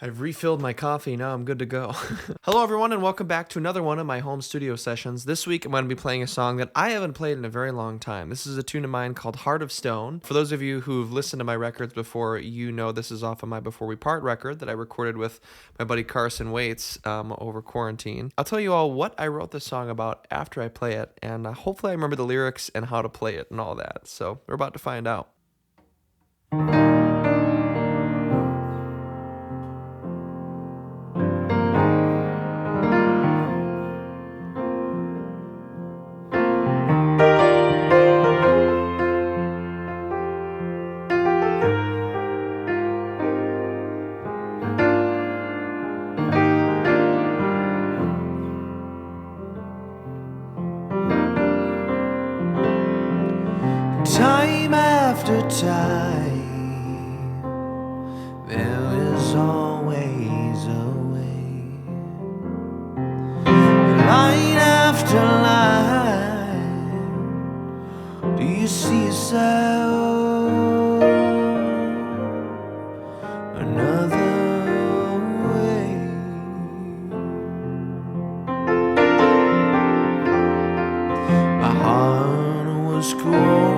I've refilled my coffee, now I'm good to go. Hello everyone and welcome back to another one of my home studio sessions. This week I'm going to be playing a song that I haven't played in a very long time. This is a tune of mine called Heart of Stone. For those of you who've listened to my records before, you know this is off of my Before We Part record that I recorded with my buddy Carson Waits over quarantine. I'll tell you all what I wrote this song about after I play it, and hopefully I remember the lyrics and how to play it and all that. So we're about to find out. Time after time, there is always a way. Line after line, do you see yourself another way? My heart was cold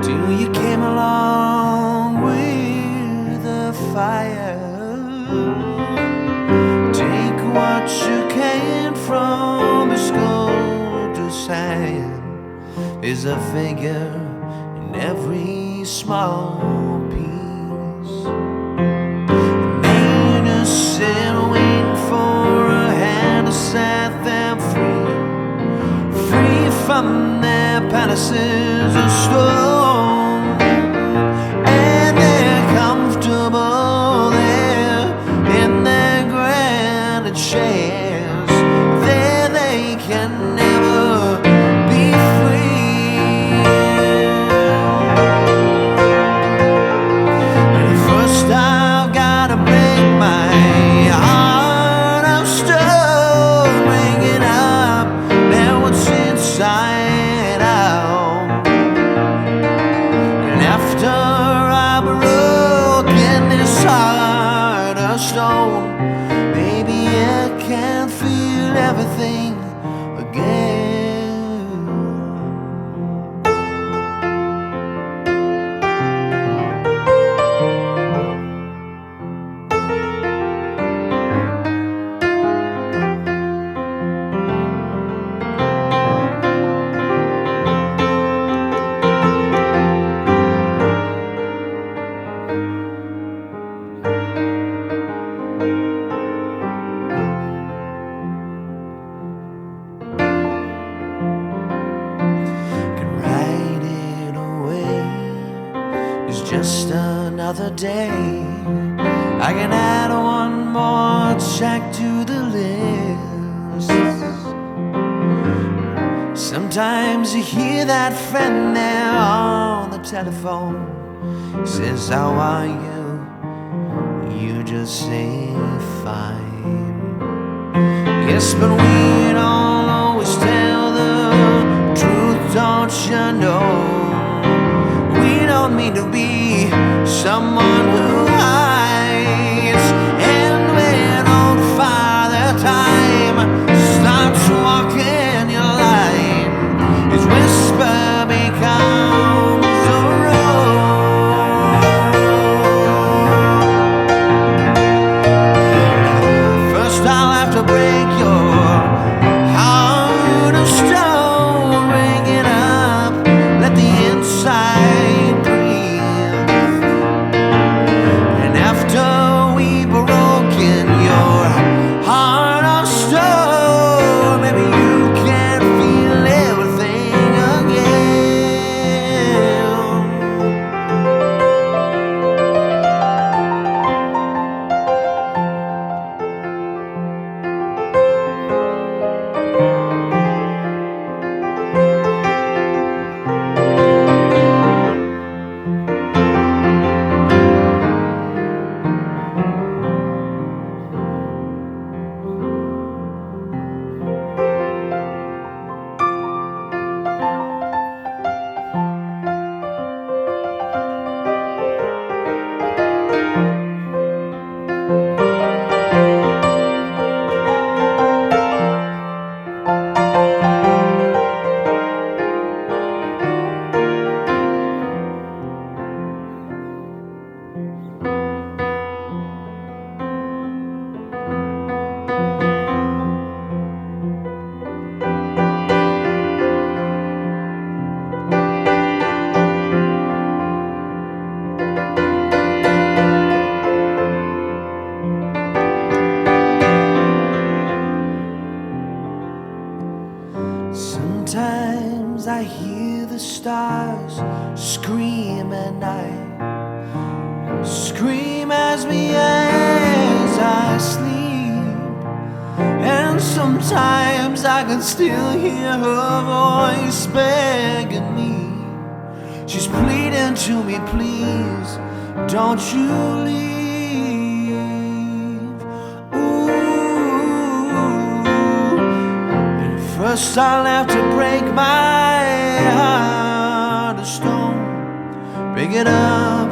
till you came along with the fire. Take what you can from a sculptor's hand. There's a figure in every small piece. An innocent waiting for a hand to set them free from their palaces of stone, and they're comfortable there in their granite chairs. There they can never be free. And first I've gotta break my heart of stone, bring it up, now what's inside out. And after I've broken this heart of stone, maybe I can feel everything again. Just another day. I can add one more check to the list. Sometimes you hear that friend there on the telephone, says, how are you? You just say fine. Yes, but we don't always tell the truth, don't you know? We don't mean to be someone who hides. And when old Father Time starts walking your line, his whisper becomes a roar. First I'll have to break your heart of stone, bring it up, let the inside breathe. scream as me as I sleep, and sometimes I can still hear her voice begging me. She's pleading to me, please, don't you leave. Ooh. And first I'll have to break my heart of stone, break it up,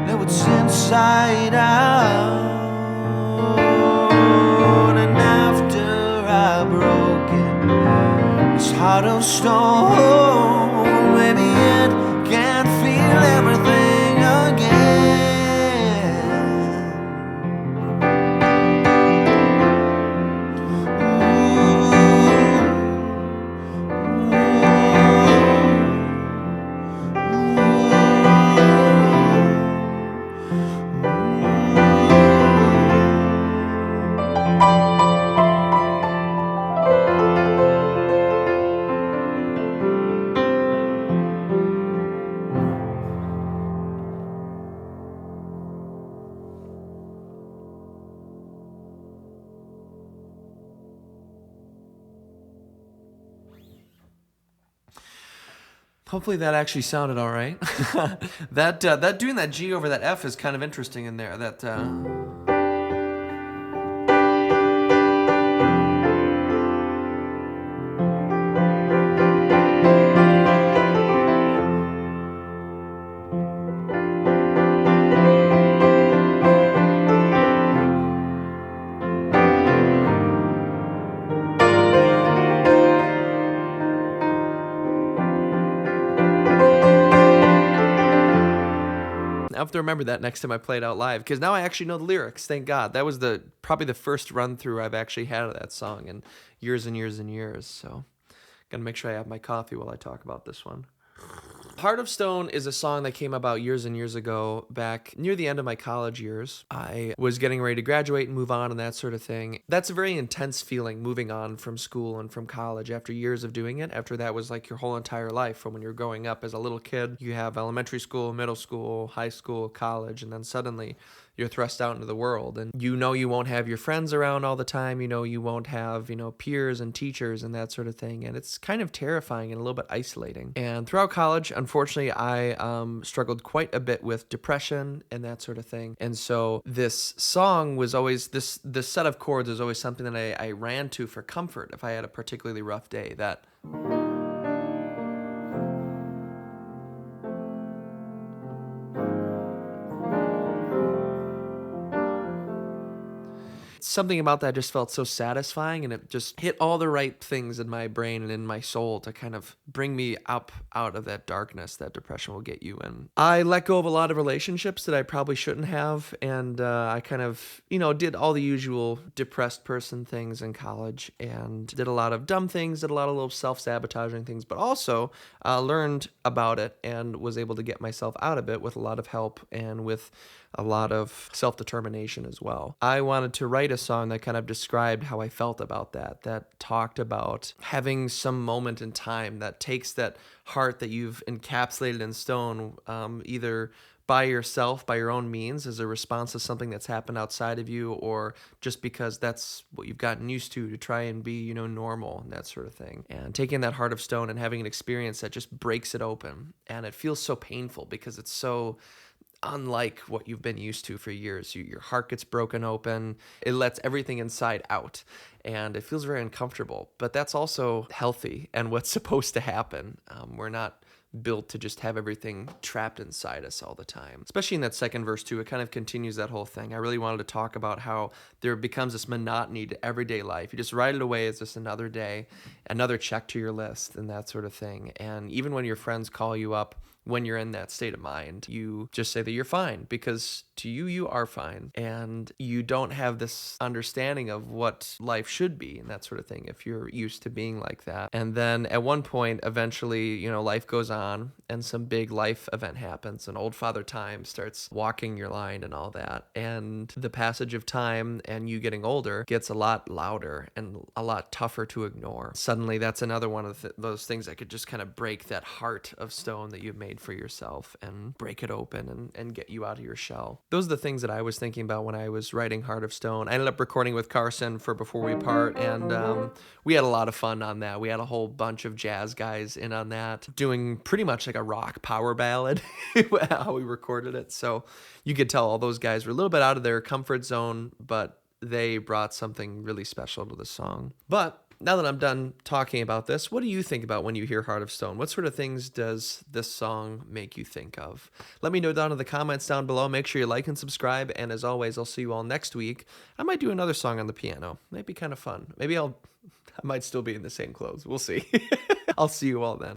let what's inside out. And after I broke it, this heart of stone, maybe it can feel everything again. Hopefully that actually sounded all right. that doing that G over that F is kind of interesting in there. I have to remember that next time I play it out live, because now I actually know the lyrics. Thank God. That was probably the first run through I've actually had of that song in years and years and years. So, gotta make sure I have my coffee while I talk about this one. Heart of Stone is a song that came about years and years ago, back near the end of my college years. I was getting ready to graduate and move on and that sort of thing. That's a very intense feeling, moving on from school and from college after years of doing it. After that was like your whole entire life, from when you're growing up as a little kid. You have elementary school, middle school, high school, college, and then suddenly you're thrust out into the world, and you know you won't have your friends around all the time. You know you won't have, peers and teachers and that sort of thing, and it's kind of terrifying and a little bit isolating. And throughout college, unfortunately, I struggled quite a bit with depression and that sort of thing. And so this song was always, this set of chords was always something that I ran to for comfort if I had a particularly rough day. That something about that just felt so satisfying, and it just hit all the right things in my brain and in my soul to kind of bring me up out of that darkness that depression will get you in. I let go of a lot of relationships that I probably shouldn't have, and I kind of, did all the usual depressed person things in college, and did a lot of dumb things, did a lot of little self-sabotaging things, but also learned about it and was able to get myself out of it with a lot of help and with a lot of self-determination as well. I wanted to write a song that kind of described how I felt about that talked about having some moment in time that takes that heart that you've encapsulated in stone, either by yourself, by your own means, as a response to something that's happened outside of you, or just because that's what you've gotten used to try and be, normal and that sort of thing. And taking that heart of stone and having an experience that just breaks it open. And it feels so painful because it's so unlike what you've been used to for years. Your heart gets broken open. It lets everything inside out, and it feels very uncomfortable. But that's also healthy and what's supposed to happen. We're not built to just have everything trapped inside us all the time. Especially in that second verse too, it kind of continues that whole thing. I really wanted to talk about how there becomes this monotony to everyday life. You just write it away as just another day, another check to your list and that sort of thing. And even when your friends call you up when you're in that state of mind, you just say that you're fine, because to you, you are fine. And you don't have this understanding of what life should be and that sort of thing if you're used to being like that. And then at one point, eventually, life goes on and some big life event happens, and old Father Time starts walking your line and all that. And the passage of time and you getting older gets a lot louder and a lot tougher to ignore. Suddenly, that's another one of those things that could just kind of break that heart of stone that you've made made for yourself and break it open and get you out of your shell. Those are the things that I was thinking about when I was writing Heart of Stone. I ended up recording with Carson for Before We Part, and we had a lot of fun on that. We had a whole bunch of jazz guys in on that, doing pretty much like a rock power ballad, how we recorded it. So you could tell all those guys were a little bit out of their comfort zone, but they brought something really special to the song. But now that I'm done talking about this, what do you think about when you hear Heart of Stone? What sort of things does this song make you think of? Let me know down in the comments down below. Make sure you like and subscribe. And as always, I'll see you all next week. I might do another song on the piano. Might be kind of fun. I might still be in the same clothes. We'll see. I'll see you all then.